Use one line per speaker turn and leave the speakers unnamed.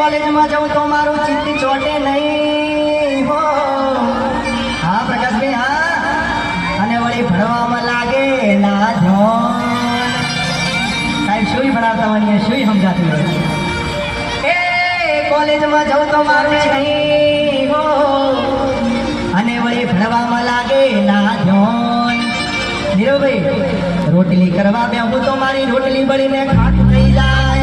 કોલેજમાં જાઉં તો મારું ચિત્ત ચોટે નહીં હો હા પ્રકાશભાઈ હા અને વળી ભણવામાં લાગે ના ધોન સાહેબ શું ભણાવતા હોય શું સમજાતું હોય એ કોલેજમાં જાઉં તો મારું નહીં હો અને વળી ભણવામાં લાગે ના ધોન નીરવભાઈ રોટલી કરવા બેહું તો મારી રોટલી બળીને ખાટ થઈ જાય